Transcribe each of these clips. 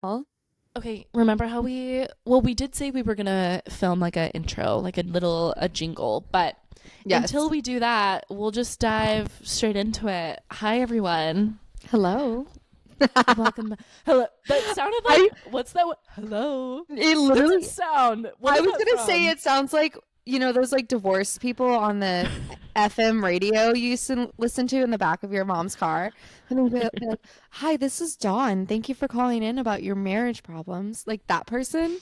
Huh? Okay, remember how we did say we were gonna film like a intro, like a jingle, but until Yes. we do that, we'll just dive straight into it. Hi everyone. Hello. Welcome. Hello. That sounded I like what's that? Hello. it What does it literally sound? What I is was that gonna say from? it sounds like those like divorced people on the FM radio you used to listen to in the back of your mom's car. And they'd be like, "Hi, this is Dawn. Thank you for calling in about your marriage problems." Like that person.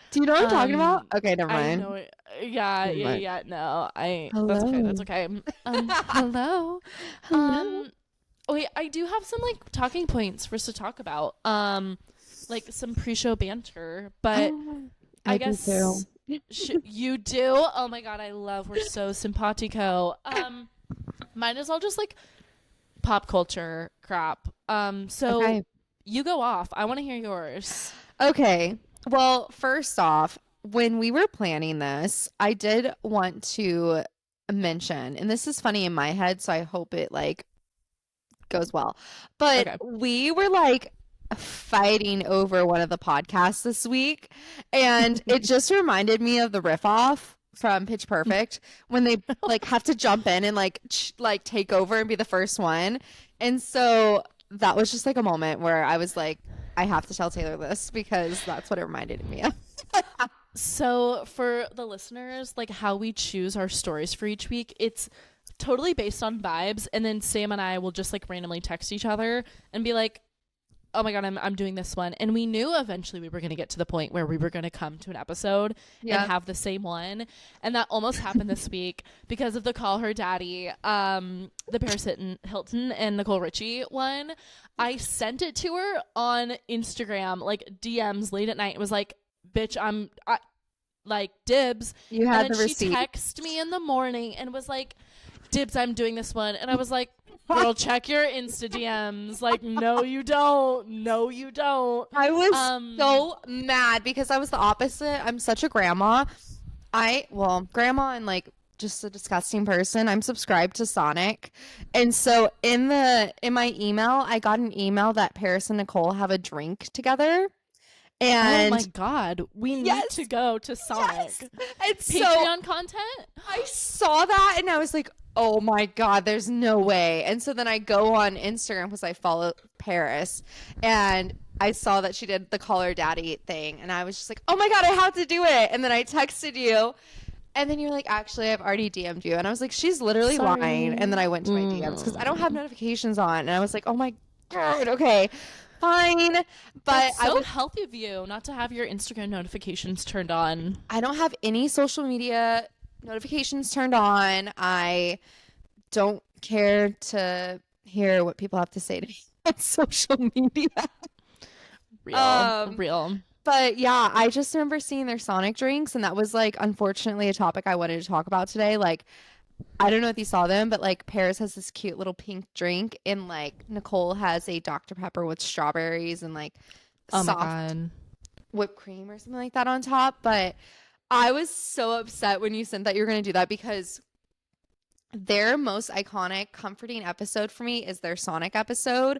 Do you know what I'm talking about? Um, Okay, never I mind. know it. Yeah, Never yeah, mind. yeah. No, I. That's okay. That's Hello. okay. Hello. Hello. Um, wait, I do have some like talking points for us to talk about. Like some pre-show banter, but Oh, I I do guess too. you do. Oh my God, I love. We're so simpatico. Mine is all just like pop culture crap. So Okay. you go off. I want to hear yours. Okay. Well, first off, when we were planning this, I did want to mention, and this is funny in my head, so I hope it like goes well. But Okay. we were like fighting over one of the podcasts this week, and it just reminded me of the riff off from Pitch Perfect when they like have to jump in and like take over and be the first one. And so that was just like a moment where I was like, I have to tell Taylor this because that's what it reminded me of. So, for the listeners, like how we choose our stories for each week, it's totally based on vibes. And then Sam and I will just like randomly text each other and be like, oh my God, I'm doing this one. And we knew eventually we were going to get to the point where we were going to come to an episode and Yeah. have the same one. And that almost happened this week because of the Call Her Daddy, the Paris Hilton and Nicole Richie one. I sent it to her on Instagram, like DMs late at night. It was like, bitch, like dibs. You And had then the she receipt. texted me in the morning and was like, dibs, I'm doing this one. And I was like, girl, check your Insta DMs. Like, no, you don't. No, you don't. I was Um, so mad because I was the opposite. I'm such a grandma. Grandma and like just a disgusting person. I'm subscribed to Sonic. And so in my email, I got an email that Paris and Nicole have a drink together. oh my And God, we need to yes, go to yes. Sonic. And so Patreon content? I saw that and I was like, oh my God, there's no way. And so then I go on Instagram because I follow Paris and I saw that she did the Call Her Daddy thing. And I was just like, oh my God, I have to do it. And then I texted you. And then you're like, actually, I've already DM'd you. And I was like, she's literally lying. And then Sorry. I went to my DMs because I don't have notifications on. And I was like, oh my God, okay, fine. But That's so healthy of you not to have your Instagram notifications turned on. I don't have any social media notifications turned on. I don't care to hear what people have to say to me on social media. Real. Um, Real. but yeah, I just remember seeing their Sonic drinks, and that was like unfortunately a topic I wanted to talk about today. Like, I don't know if you saw them, but like Paris has this cute little pink drink, and like Nicole has a Dr. Pepper with strawberries and like Oh my soft God. whipped cream or something like that on top. But I was so upset when you sent that you were going to do that because their most iconic, comforting episode for me is their Sonic episode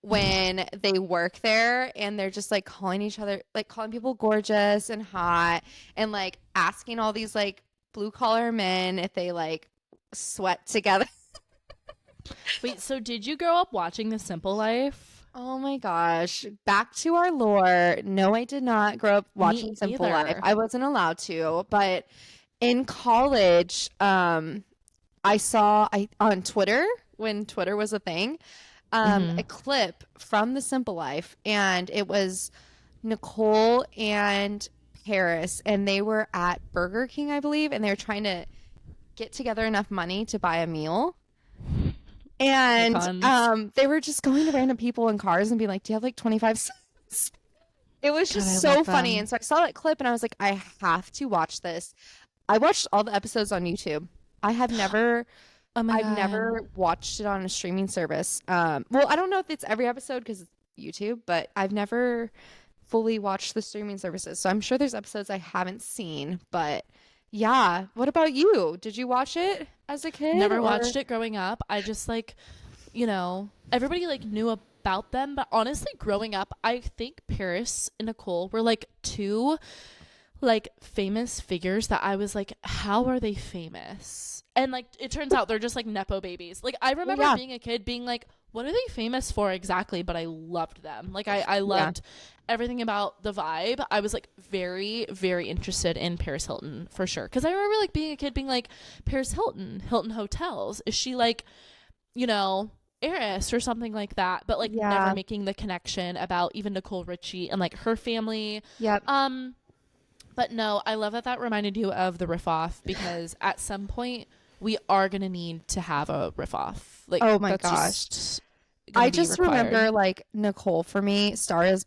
when they work there and they're just like calling each other, like calling people gorgeous and hot and like asking all these like blue collar men if they like sweat together. Wait, so did you grow up watching The Simple Life? Oh my gosh. Back to our lore. No, I did not grow up Me watching Simple Life. either. I wasn't allowed to, but in college, I on Twitter when Twitter was a thing, Mm-hmm. a clip from The Simple Life, and it was Nicole and Paris, and they were at Burger King, I believe, and they were trying to get together enough money to buy a meal. And Icons. they were just going to random people in cars and being like, "Do you have like 25 cents?" It was God, I just so love funny. And them. so I saw that clip and I was like, I have to watch this. I watched all the episodes on YouTube. I have never Oh my I've God. never watched it on a streaming service. Well, I don't know if it's every episode because it's YouTube, but I've never fully watched the streaming services. So I'm sure there's episodes I haven't seen, but yeah. What about you? Did you watch it as a kid Never or? watched it growing up. I just like, everybody like knew about them, but honestly, growing up, I think Paris and Nicole were like two like famous figures that I was like, how are they famous? And like it turns out they're just like nepo babies. Like I remember being a kid being like, what are they famous for exactly? But I loved them. Like I loved everything about the vibe. I was like very, very interested in Paris Hilton for sure. Cause I remember like being a kid being like, Paris Hilton, Hilton Hotels. Is she like, you know, heiress or something like that? But like never making the connection about even Nicole Richie and like her family. Yep. But no, I love that that reminded you of the riff off, because at some point we are going to need to have a riff off. Like, oh my gosh. I just remember like Nicole for me, Stars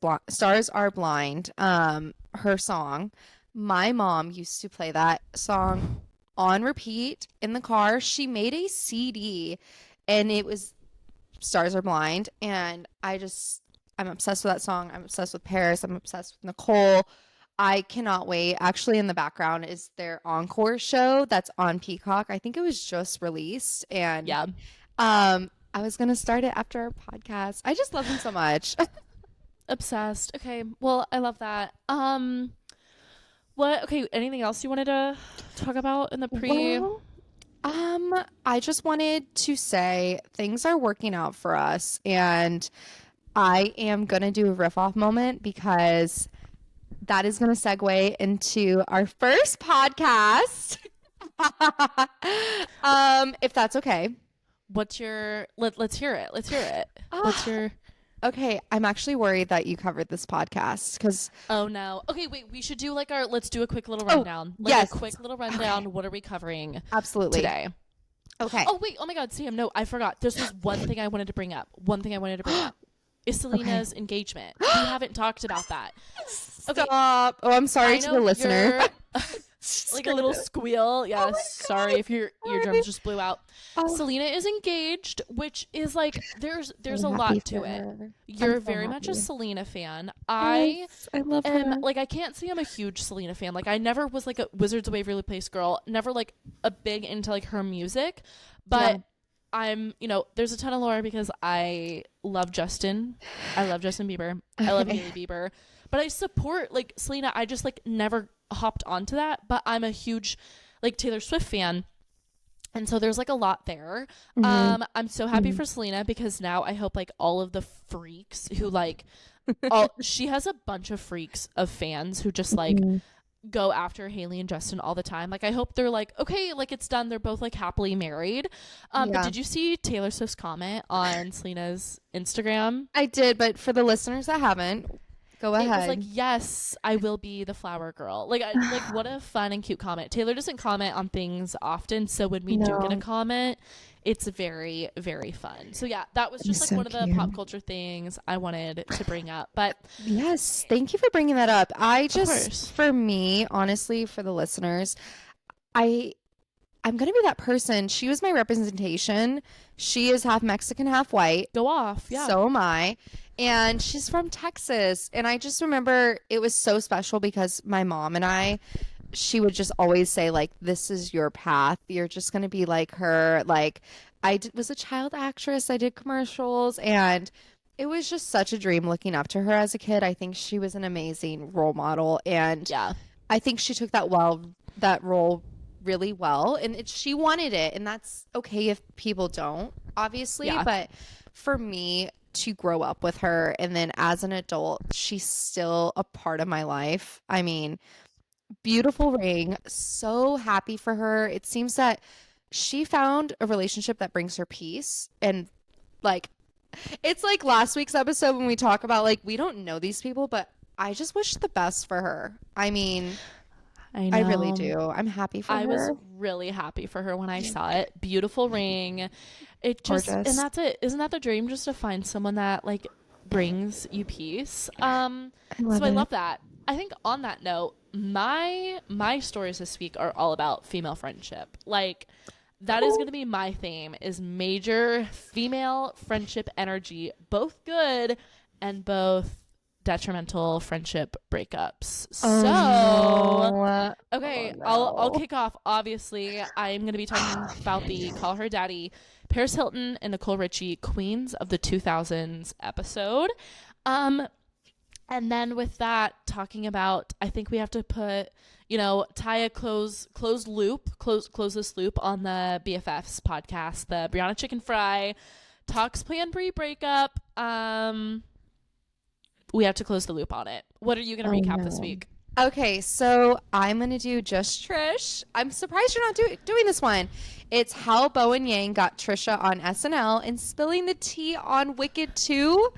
Are Blind, her song. My mom used to play that song on repeat in the car. She made a CD and it was Stars Are Blind, and I'm obsessed with that song. I'm obsessed with Paris. I'm obsessed with Nicole. I cannot wait. Actually, in the background is their encore show that's on Peacock. I think it was just released, and I was gonna start it after our podcast. I just love them so much. Obsessed. Okay, well, I love that. Okay, anything else you wanted to talk about in the pre? Well, I just wanted to say things are working out for us, and I am gonna do a riff off moment because that is going to segue into our first podcast. If that's okay. What's your let's hear it. What's your Okay, I'm actually worried that you covered this podcast because oh no. Okay, wait, we should do like let's do a quick little rundown. A quick little rundown. Okay. What are we covering absolutely today? Okay. Oh wait, oh my god, Sam, no, I forgot. There's this one thing I wanted to bring up. Is Selena's engagement. We haven't talked about that. Okay. Stop. Oh, I'm sorry to the listener. Like a little squeal. Yes. Oh sorry if your eardrums just blew out. Selena is engaged, which is like there's a lot to it. You're very much a Selena fan. I love her. Like I can't say I'm a huge Selena fan. Like I never was like a Wizards of Waverly Place girl. Never like a big into like her music, but. I'm, there's a ton of lore because I love Justin. I love Justin Bieber. I love Hailey Bieber. But I support, like, Selena. I just, like, never hopped onto that. But I'm a huge, like, Taylor Swift fan. And so there's, like, a lot there. Mm-hmm. I'm so happy for Selena because now I hope, like, all of the freaks who, like, she has a bunch of freaks of fans who just, like, go after Hailey and Justin all the time. Like I hope they're like, okay, like it's done, they're both like happily married. But did you see Taylor Swift's comment on Selena's Instagram? I did, but for the listeners that haven't, go ahead. It was like, yes, I will be the flower girl. Like what a fun and cute comment. Taylor doesn't comment on things often, so when we do get a comment, it's very, very fun. So yeah, that was just like so one of the pop culture things I wanted to bring up. But yes, thank you for bringing that up. For me, honestly, for the listeners, I'm going to be that person. She was my representation. She is half Mexican, half white. Go off. Yeah. So am I. And she's from Texas. And I just remember it was so special because my mom and she would just always say, like, this is your path. You're just going to be like her. Like, was a child actress. I did commercials. And it was just such a dream looking up to her as a kid. I think she was an amazing role model. And I think she took that role really well. And she wanted it. And that's okay if people don't, obviously. Yeah. But for me to grow up with her and then as an adult, she's still a part of my life. I mean, beautiful ring. So happy for her. It seems that she found a relationship that brings her peace. And like, it's like last week's episode when we talk about like, we don't know these people, but I just wish the best for her. I mean, I really do. I'm happy for her. I was really happy for her when I saw it. Beautiful ring. It just, gorgeous. And that's it. Isn't that the dream? Just to find someone that like brings you peace. I love that. I think on that note, my stories this week are all about female friendship. Like that is going to be my theme, is major female friendship energy, both good and both detrimental friendship breakups. I'll kick off. Obviously, I'm going to be talking about the Call Her Daddy Paris Hilton and Nicole Richie, Queens of the 2000s episode. And then with that, talking about, I think we have to put, tie a close this loop on the BFFs podcast, the Briana Chickenfry talks PLANBRI breakup. We have to close the loop on it. What are you going to recap this week? Okay, so I'm going to do just Trish. I'm surprised you're not doing this one. It's how Bowen Yang got Trisha on SNL and spilling the tea on Wicked 2.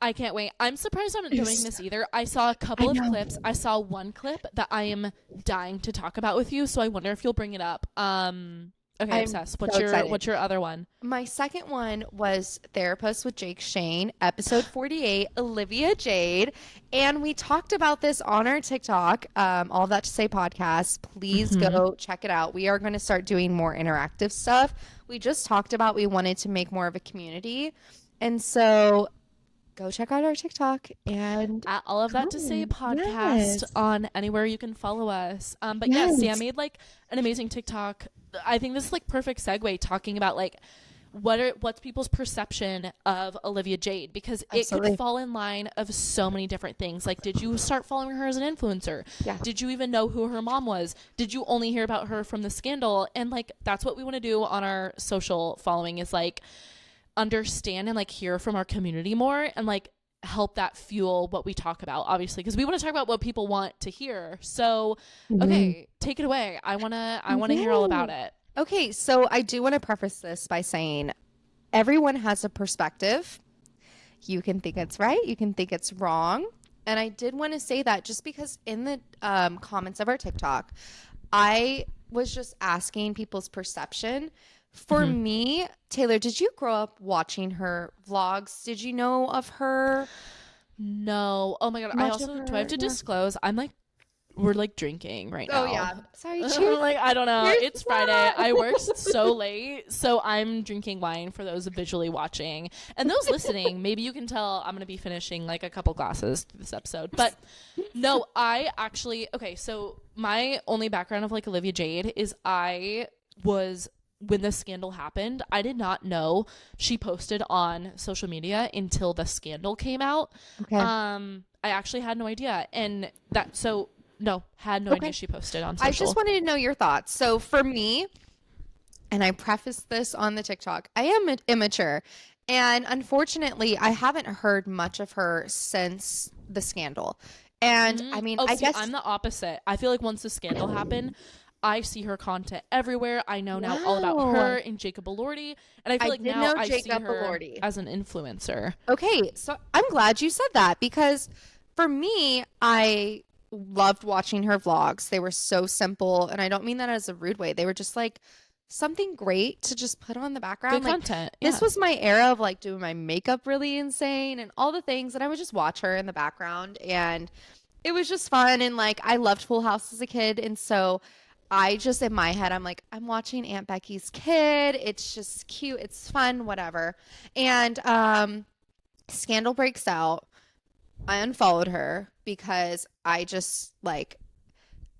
I can't wait. I'm surprised I'm not doing this either. I saw a couple of clips. I saw one clip that I am dying to talk about with you, so I wonder if you'll bring it up. Okay, I'm obsessed. What's your other one? My second one was Therapuss with Jake Shane, episode 48, Olivia Jade. And we talked about this on our TikTok, All That to Say podcast. Please go check it out. We are going to start doing more interactive stuff. We just talked about we wanted to make more of a community. And so go check out our TikTok and at All of That to Say podcast on anywhere you can follow us. But yes, Sam made like an amazing TikTok. I think this is like perfect segue talking about like what's people's perception of Olivia Jade, because it could fall in line of so many different things. Like, did you start following her as an influencer? Yeah. Did you even know who her mom was? Did you only hear about her from the scandal? And like, that's what we want to do on our social following, is like understand and like hear from our community more and like help that fuel what we talk about, obviously, because we want to talk about what people want to hear. So okay, take it away. I want to hear all about it. Okay, so I do want to preface this by saying everyone has a perspective. You can think it's right, you can think it's wrong, and I did want to say that just because in the comments of our TikTok, I was just asking people's perception. For me, Taylor, did you grow up watching her vlogs? Did you know of her? No. Oh my god. Do I have to disclose? We're like drinking right now. Oh yeah. Sorry. Cheers. Like, I don't know. Cheers. It's Friday. I worked so late, so I'm drinking wine for those visually watching. And those listening, maybe you can tell I'm going to be finishing like a couple glasses through this episode. But no, okay, so my only background of like Olivia Jade is when the scandal happened, I did not know she posted on social media until the scandal came out. Okay. I actually had no idea. And had no idea she posted on social. I just wanted to know your thoughts. So for me, and I prefaced this on the TikTok, I am immature. And unfortunately, I haven't heard much of her since the scandal. And I mean, I guess I'm the opposite. I feel like once the scandal happened, I see her content everywhere. I know now all about her and Jacob Elordi. And I feel like now I see her as an influencer. Okay, so I'm glad you said that, because for me, I loved watching her vlogs. They were so simple, and I don't mean that as a rude way. They were just like something great to just put on the background. Good content. This was my era of like doing my makeup really insane and all the things, and I would just watch her in the background, and it was just fun. And like, I loved Full House as a kid, and so I just, in my head, I'm like, I'm watching Aunt Becky's kid. It's just cute. It's fun, whatever. And scandal breaks out. I unfollowed her because I just, like,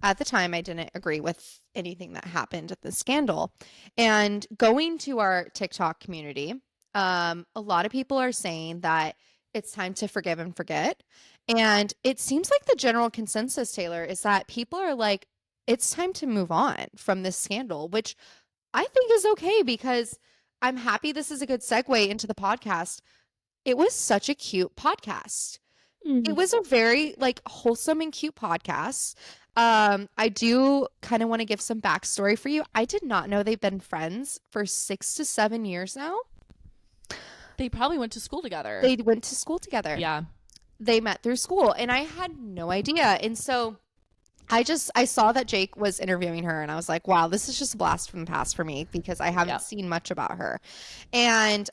at the time, I didn't agree with anything that happened at the scandal. And going to our TikTok community, a lot of people are saying that it's time to forgive and forget. And it seems like the general consensus, Taylor, is that people are like, it's time to move on from this scandal, which I think is okay, because I'm happy this is a good segue into the podcast. It was such a cute podcast. It was a very like wholesome and cute podcast. I do kind of want to give some backstory for you. I did not know they've been friends for 6 to 7 years now. They probably went to school together. They went to school together. Yeah. They met through school, and I had no idea. And so I saw that Jake was interviewing her, and I was like, wow, this is just a blast from the past for me, because I haven't seen much about her. And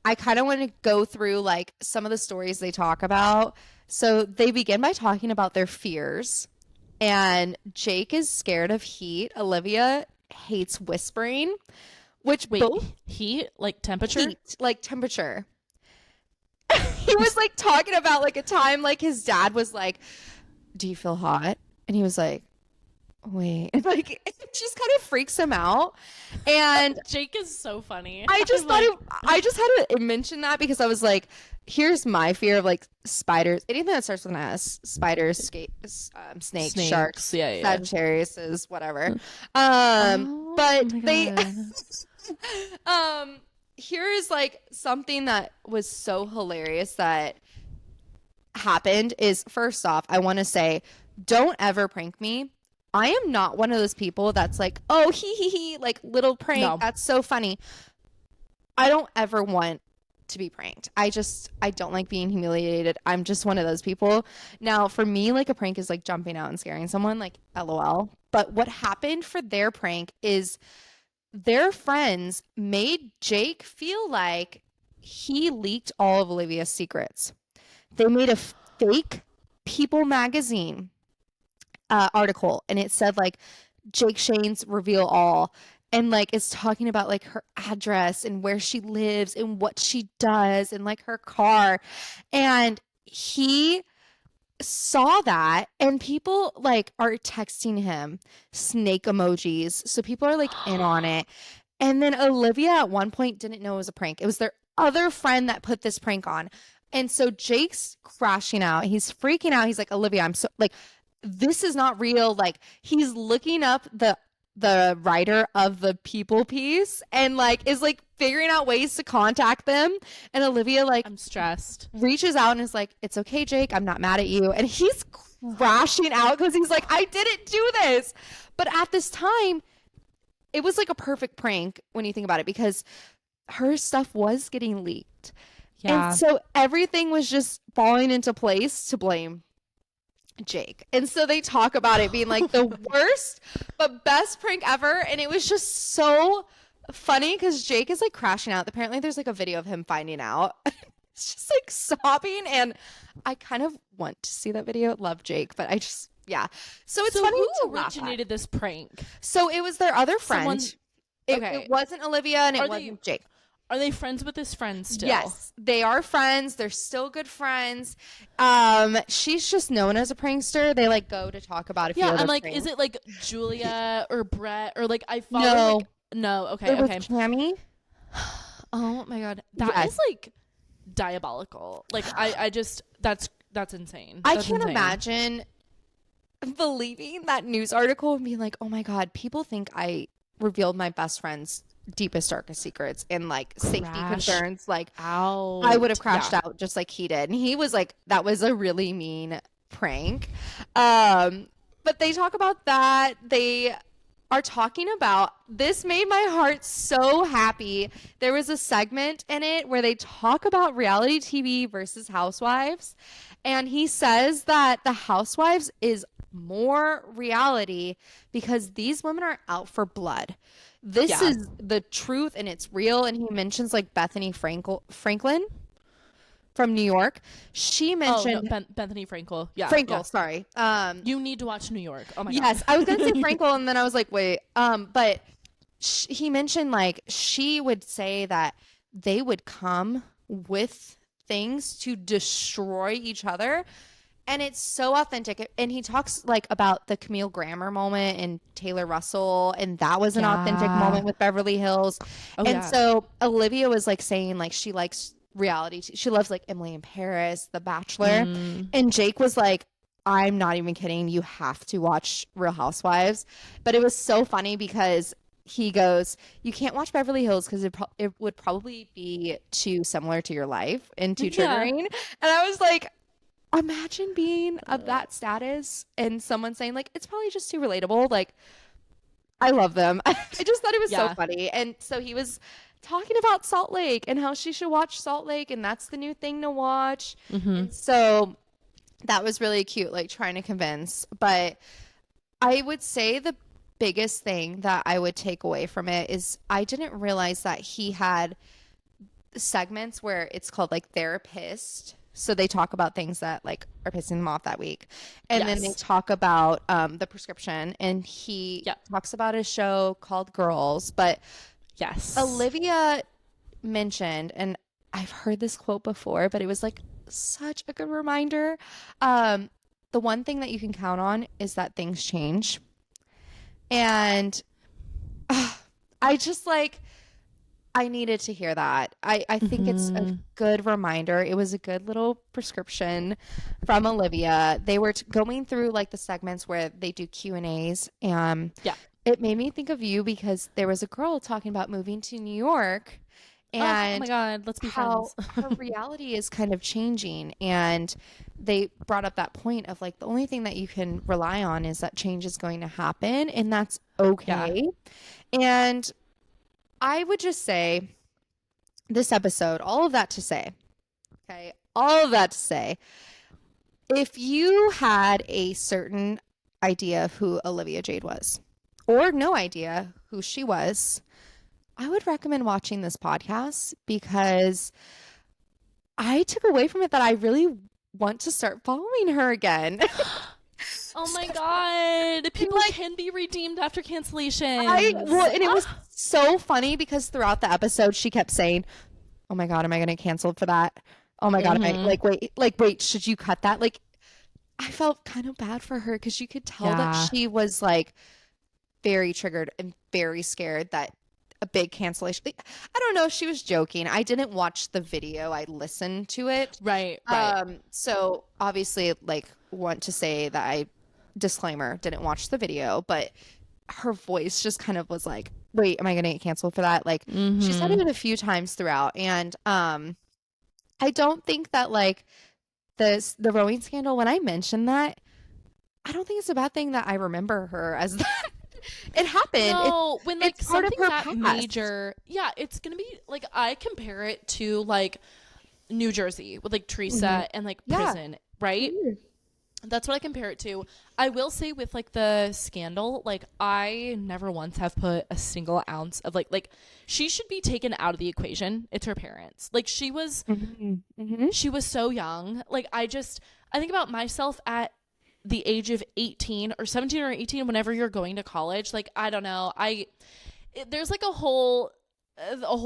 I kind of want to go through like some of the stories they talk about. So they begin by talking about their fears, and Jake is scared of heat. Olivia hates whispering, which heat, like temperature? Heat, like temperature. He was like talking about like a time like his dad was like, do you feel hot? And he was like, wait. Like, it just kind of freaks him out. And Jake is so funny. I just I'm thought like, I just had to mention that because I was like, here's my fear of like spiders. Anything that starts with an S, spiders, snakes, sharks, Yeah. Sagittarius, whatever. Oh But my they God. here is like something that was so hilarious that happened is, first off, I want to say, don't ever prank me. I am not one of those people that's like, oh, he, like little prank. No. That's so funny. I don't ever want to be pranked. I don't like being humiliated. I'm just one of those people. Now, for me, like a prank is like jumping out and scaring someone, like LOL. But what happened for their prank is their friends made Jake feel like he leaked all of Olivia's secrets. They made a fake People magazine article, and it said like Jake Shane's reveal all, and like it's talking about like her address and where she lives and what she does and like her car. And he saw that, and people like are texting him snake emojis, so people are like in on it. And then Olivia at one point didn't know it was a prank. It was their other friend that put this prank on. And so Jake's crashing out. He's freaking out. He's like, Olivia, I'm so like, this is not real. Like, he's looking up the writer of the People piece and like is like figuring out ways to contact them. And Olivia like, I'm stressed. reaches out and is like, it's okay, Jake, I'm not mad at you. And he's crashing out because he's like, I didn't do this. But at this time, it was like a perfect prank when you think about it, because her stuff was getting leaked. Yeah. And so everything was just falling into place to blame Jake. And so they talk about it being like the worst but best prank ever. And it was just so funny because Jake is like crashing out. Apparently there's like a video of him finding out. It's just like sobbing. And I kind of want to see that video. Love Jake, but I just, yeah. So it's funny who to laugh at. originated this prank? So it was their other friend. Okay. It wasn't Olivia and it Are wasn't Jake. Are they friends with his friend still? Yes, they are friends. They're still good friends. She's just known as a prankster. They like go to talk about a few other I'm like, pranks. is it like Julia or Brett or like I follow? No. Okay. It was Cammy. Oh my God, that is like diabolical. Like I just that's insane. I can't imagine believing that news article and being like, oh my God, people think I revealed my best friend's deepest, darkest secrets and like safety concerns. Like, I would have crashed out just like he did. And he was like, that was a really mean prank. But they talk about that. They are talking about, this made my heart so happy. There was a segment in it where they talk about reality TV versus Housewives. And he says that the Housewives is more reality because these women are out for blood. This is the truth and it's real. And he mentions like Bethany Franklin from New York. She mentioned Bethany Frankel. Yeah. Frankel, sorry. You need to watch New York. Oh my God. Yes, I was gonna say Frankel, and then I was like, wait. But he mentioned like she would say that they would come with things to destroy each other. And it's so authentic. And he talks like about the Camille Grammer moment and Taylor Russell. And that was an authentic moment with Beverly Hills. So Olivia was like saying like she likes reality. She loves like Emily in Paris, The Bachelor. And Jake was like, I'm not even kidding. You have to watch Real Housewives. But it was so funny because he goes, you can't watch Beverly Hills because it would probably be too similar to your life and too triggering. And I was like, imagine being of that status and someone saying like, it's probably just too relatable. Like, I love them. I just thought it was so funny. And so he was talking about Salt Lake and how she should watch Salt Lake and that's the new thing to watch. And so that was really cute, like trying to convince. But I would say the biggest thing that I would take away from it is I didn't realize that he had segments where it's called like Therapuss. So they talk about things that like are pissing them off that week. And then they talk about the prescription, and he talks about a show called Girls. But Olivia mentioned, and I've heard this quote before, but it was like such a good reminder. The one thing that you can count on is that things change. And I just like, I needed to hear that. I think it's a good reminder. It was a good little prescription from Olivia. They were going through like the segments where they do Q&As, and Yeah. it made me think of you because there was a girl talking about moving to New York Oh my and God, let's be how friends. her reality is kind of changing. And they brought up that point of like the only thing that you can rely on is that change is going to happen, and that's Yeah. okay. And I would just say this episode, all of that to say, okay, all of that to say, if you had a certain idea of who Olivia Jade was, or no idea who she was, I would recommend watching this podcast because I took away from it that I really want to start following her again. Oh my God. People like, can be redeemed after cancellations. And it was so funny because throughout the episode she kept saying, "Oh my God, am I going to cancel for that? Oh my God, am I wait, should you cut that?" Like, I felt kind of bad for her because you could tell that she was like very triggered and very scared that a big cancellation. I don't know if she was joking. I didn't watch the video. I listened to it. Right. So obviously, like, want to say that I disclaimer didn't watch the video, but her voice just kind of was like, "Wait, am I going to get canceled for that?" Like, she said it a few times throughout, and I don't think that like the rowing scandal. When I mentioned that, I don't think it's a bad thing that I remember her as that. It happened. No, when like it's part of something her that past. major, yeah, it's gonna be like I compare it to like New Jersey with like Trisha and like prison, right? That's what I compare it to. I will say with like the scandal, like I never once have put a single ounce of like she should be taken out of the equation. It's her parents. Like she was so young. Like I think about myself at the age of 18 or 17 or 18 whenever you're going to college. Like I don't know. There's like a whole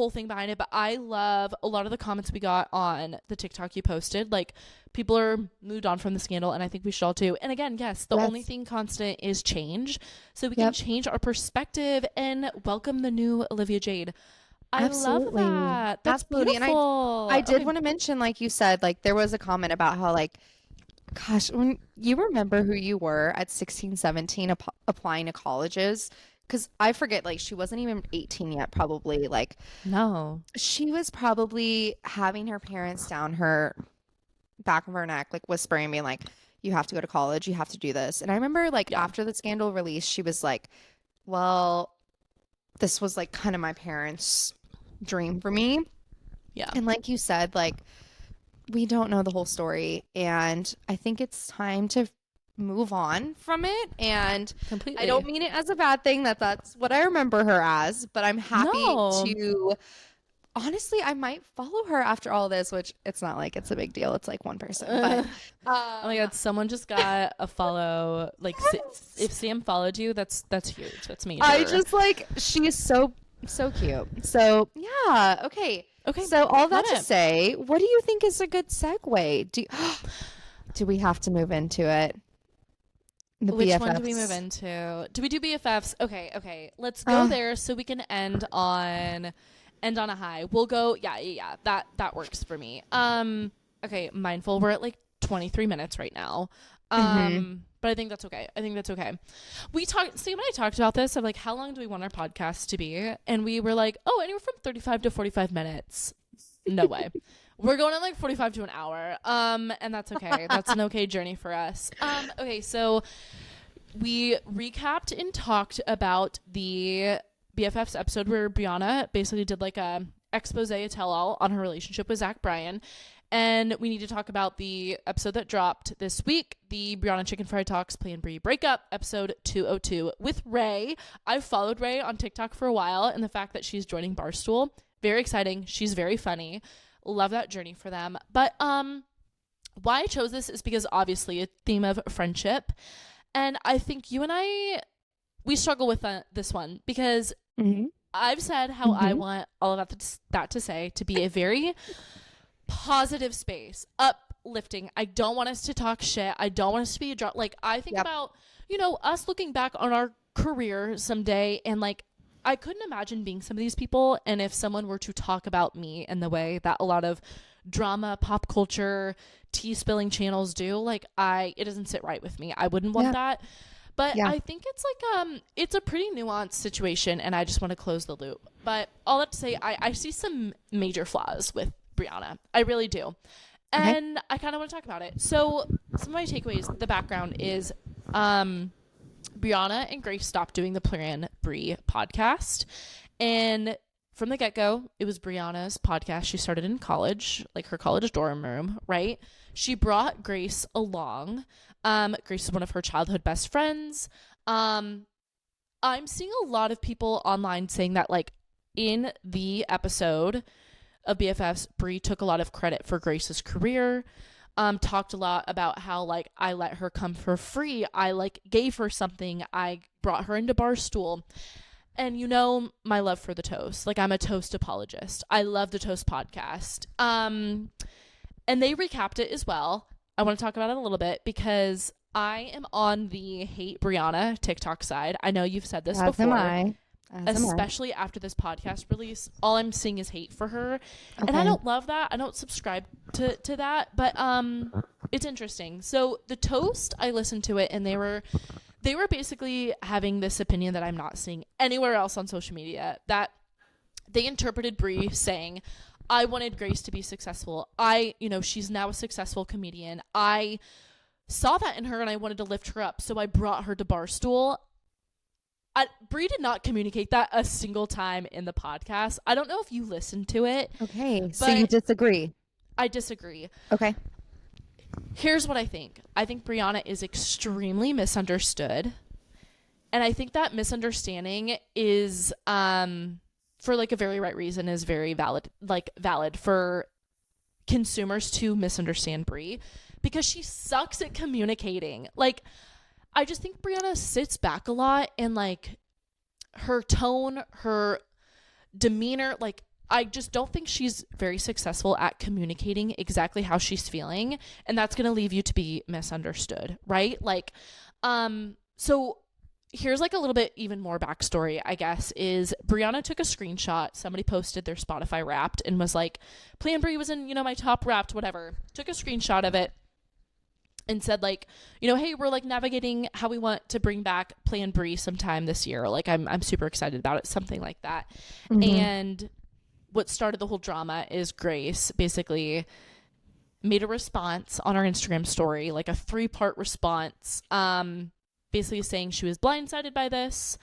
thing behind it, but I love a lot of the comments we got on the TikTok you posted. Like people are moved on from the scandal, and I think we should all too. And again, yes, the only thing constant is change, so we can change our perspective and welcome the new Olivia Jade. I love that. That's beautiful. And I did want to mention, like you said, like there was a comment about how like, gosh, when you remember who you were at 16, 17 applying to colleges. Because I forget, like, she wasn't even 18 yet, probably. Like, no. She was probably having her parents down her back of her neck, like, whispering, being like, "You have to go to college. You have to do this." And I remember, like, after the scandal released, she was like, "Well, this was, like, kind of my parents' dream for me." Yeah. And like you said, like, we don't know the whole story. And I think it's time to move on from it, and completely. I don't mean it as a bad thing that's what I remember her as, but I'm happy to honestly, I might follow her after all this, which it's not like it's a big deal. It's like one person, but oh my God, someone just got a follow. Like if Sam followed you, that's huge. That's major. I just like, she is so cute. So yeah, okay. So all that to say, what do you think is a good segue? Do we have to move into it? Which BFFs. one do we move into? Do we do BFFs? Okay. Let's go there so we can end on a high. We'll go. Yeah. That works for me. Okay. Mindful. We're at like 23 minutes right now. But I think that's okay. Sam and I talked about this of like, how long do we want our podcast to be? And we were like, oh, anywhere from 35 to 45 minutes. No way. We're going in like 45 to an hour. And that's okay. That's an okay journey for us. Okay, so we recapped and talked about the BFFs episode where Brianna basically did like a expose, a tell-all on her relationship with Zach Bryan. And we need to talk about the episode that dropped this week, the Briana Chickenfry Talks PLANBRI Breakup, episode 202 with Ray. I've followed Ray on TikTok for a while, and the fact that she's joining Barstool, very exciting. She's very funny. Love that journey for them. But why I chose this is because obviously a theme of friendship, and I think you and I, we struggle with this one because I've said how I want all of that to say to be a very positive space, uplifting. I don't want us to talk shit. I don't want us to be a drop. Like I think about, us looking back on our career someday, and like I couldn't imagine being some of these people. And if someone were to talk about me in the way that a lot of drama, pop culture, tea spilling channels do, like it doesn't sit right with me. I wouldn't want that. But I think it's like it's a pretty nuanced situation, and I just want to close the loop. But all that to say, I see some major flaws with Brianna. I really do. And I kind of want to talk about it. So some of my takeaways, the background is Brianna and Grace stopped doing the PLANBRI podcast. And from the get-go, it was Brianna's podcast. She started in college, like her college dorm room, right? She brought Grace along. Grace is one of her childhood best friends. I'm seeing a lot of people online saying that, like, in the episode of BFFs, Bri took a lot of credit for Grace's career. Talked a lot about how, like, I let her come for free. I, like, gave her something. I brought her into Barstool. And you know my love for the toast. Like, I'm a toast apologist. I love the Toast podcast. And they recapped it as well. I want to talk about it a little bit because I am on the hate Brianna TikTok side. I know you've said this before. Especially after this podcast release, all I'm seeing is hate for her. And I don't love that. I don't subscribe to that, but it's interesting. So the Toast, I listened to it, and they were basically having this opinion that I'm not seeing anywhere else on social media, that they interpreted Bri saying, I wanted Grace to be successful. She's now a successful comedian. I saw that in her and I wanted to lift her up, so I brought her to Barstool. Bri did not communicate that a single time in the podcast. I don't know if you listened to it. Okay, so you disagree. I disagree. Okay. Here's what I think. I think Brianna is extremely misunderstood. And I think that misunderstanding is, for like a very right reason, is very valid for consumers to misunderstand Bri, because she sucks at communicating. Like, I just think Brianna sits back a lot, and like her tone, her demeanor, like I just don't think she's very successful at communicating exactly how she's feeling, and that's going to leave you to be misunderstood, right? Like, so here's like a little bit even more backstory, I guess, is Brianna took a screenshot. Somebody posted their Spotify Wrapped and was like, PLANBRI was in, my top Wrapped, whatever. Took a screenshot of it and said, like, hey, we're like navigating how we want to bring back PLANBRI sometime this year. Like, I'm super excited about it, something like that. Mm-hmm. And what started the whole drama is Grace basically made a response on our Instagram story, like a 3-part response, basically saying she was blindsided by this.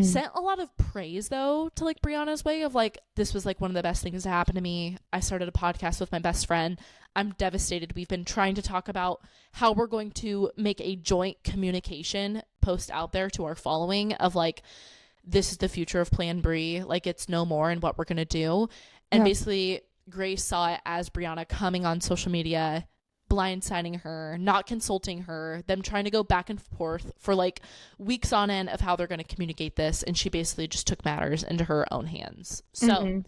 Sent a lot of praise, though, to like Brianna's way of like, this was like one of the best things to happen to me. I started a podcast with my best friend. I'm devastated. We've been trying to talk about how we're going to make a joint communication post out there to our following of like, this is the future of PLANBRI, like it's no more, and what we're going to do. And basically Grace saw it as Brianna coming on social media, blindsiding her, not consulting her, them trying to go back and forth for like weeks on end of how they're going to communicate this, and she basically just took matters into her own hands. So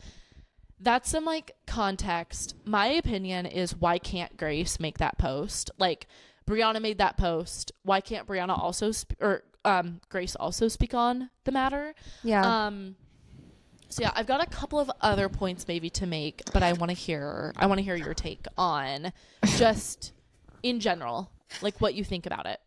that's some like context. My opinion is, why can't Grace make that post? Like, Brianna made that post. Why can't Brianna also Grace also speak on the matter? So yeah, I've got a couple of other points maybe to make, but I want to hear your take on just in general, like what you think about it.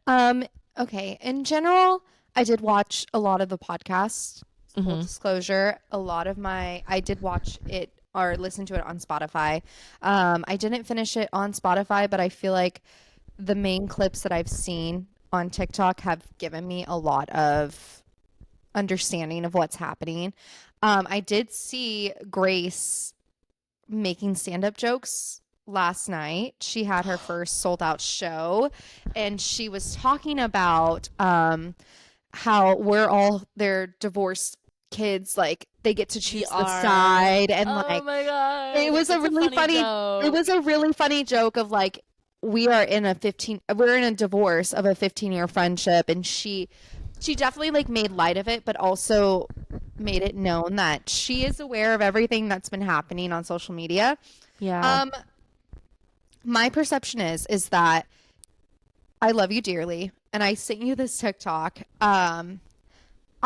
Okay. In general, I did watch a lot of the podcasts. Full disclosure, I did watch it or listen to it on Spotify. I didn't finish it on Spotify, but I feel like the main clips that I've seen on TikTok have given me a lot of understanding of what's happening. I did see Grace making stand-up jokes last night. She had her first sold-out show, and she was talking about how we're all their divorced kids, like they get to choose the side, and oh my god, it was a really funny joke of like, we're in a divorce of a 15-year friendship, and she definitely like made light of it, but also made it known that she is aware of everything that's been happening on social media. My perception is that I love you dearly, and I sent you this TikTok.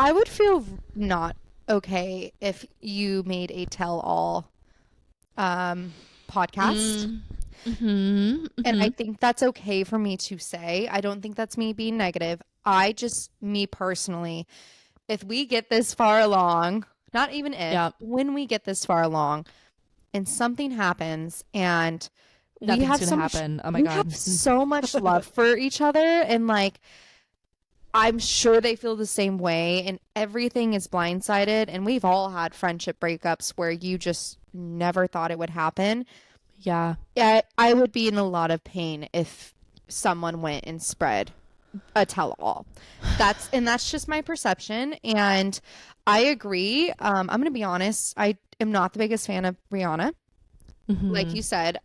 I would feel not okay if you made a tell-all podcast. And I think that's okay for me to say. I don't think that's me being negative. Me personally, if we get this far along, not even if, when we get this far along and something happens and Nothing's gonna happen. Oh my God. We have so much love for each other, and like, I'm sure they feel the same way, and everything is blindsided, and we've all had friendship breakups where you just never thought it would happen. Yeah, I would be in a lot of pain if someone went and spread a tell-all. That's just my perception, and I agree. I'm gonna be honest. I am not the biggest fan of Brianna, like you said.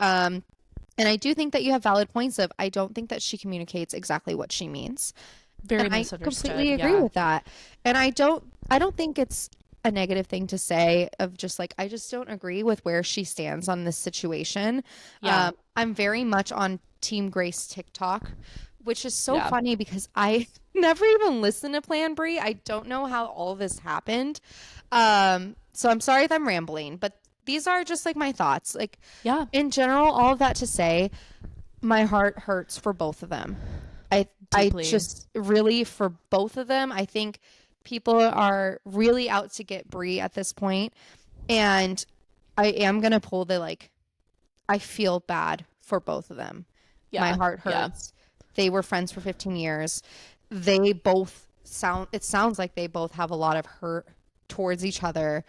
And I do think that you have valid points of, I don't think that she communicates exactly what she means. Very and I misunderstood. completely agree with that. And I don't think it's a negative thing to say of just like, I just don't agree with where she stands on this situation. Yeah. I'm very much on Team Grace TikTok, which is so funny because I never even listened to PLANBRI. I don't know how all this happened. So I'm sorry if I'm rambling, but these are just like my thoughts. Like, in general, all of that to say, my heart hurts for both of them. I just really, for both of them, I think people are really out to get Bri at this point. And I am going to pull the, like, I feel bad for both of them. My heart hurts. They were friends for 15 years. They both it sounds like they both have a lot of hurt towards each other.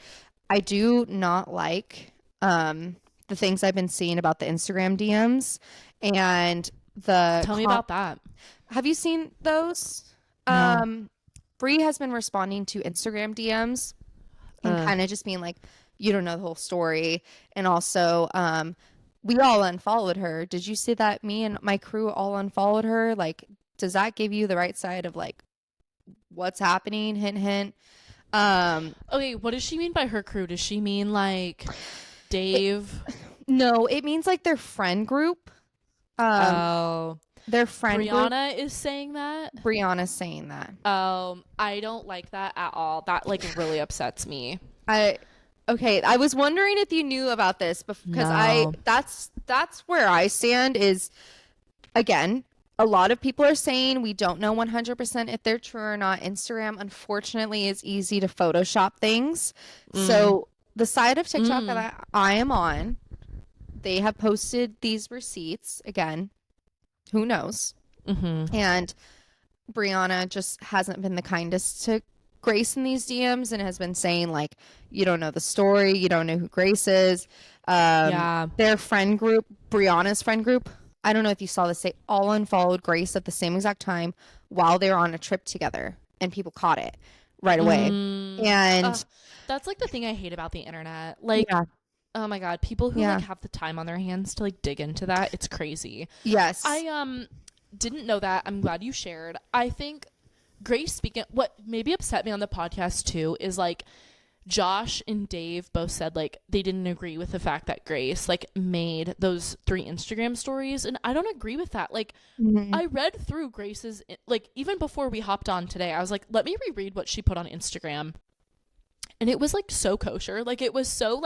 I do not like the things I've been seeing about the Instagram DMs and Tell me about that. Have you seen those? No. Bri has been responding to Instagram DMs and kind of just being like, you don't know the whole story. And also, we all unfollowed her. Did you see that me and my crew all unfollowed her? Like, does that give you the right side of like what's happening? Hint, hint. Okay, what does she mean by her crew? Does she mean like Dave? No, it means like their friend group. Their friend Brianna group. is saying that? Brianna's saying that. I don't like that at all. That like really upsets me. Okay, I was wondering if you knew about this because that's where I stand is, again, a lot of people are saying we don't know 100% if they're true or not. Instagram, unfortunately, is easy to Photoshop things. So the side of TikTok that I am on, they have posted these receipts. Again, who knows? And Brianna just hasn't been the kindest to Grace in these DMs and has been saying like, you don't know the story, you don't know who Grace is. Their friend group, Brianna's friend group, I don't know if you saw this, they all unfollowed Grace at the same exact time while they were on a trip together, and people caught it right away. And that's like the thing I hate about the internet. Like, oh my God, people who like have the time on their hands to like dig into that, it's crazy. Yes. I didn't know that. I'm glad you shared. I think Grace speaking, what maybe upset me on the podcast too is like Josh and Dave both said like they didn't agree with the fact that Grace like made those 3 Instagram stories, and I don't agree with that. Like I read through Grace's, like even before we hopped on today, I was like, let me reread what she put on Instagram, and it was like so kosher. Like it was so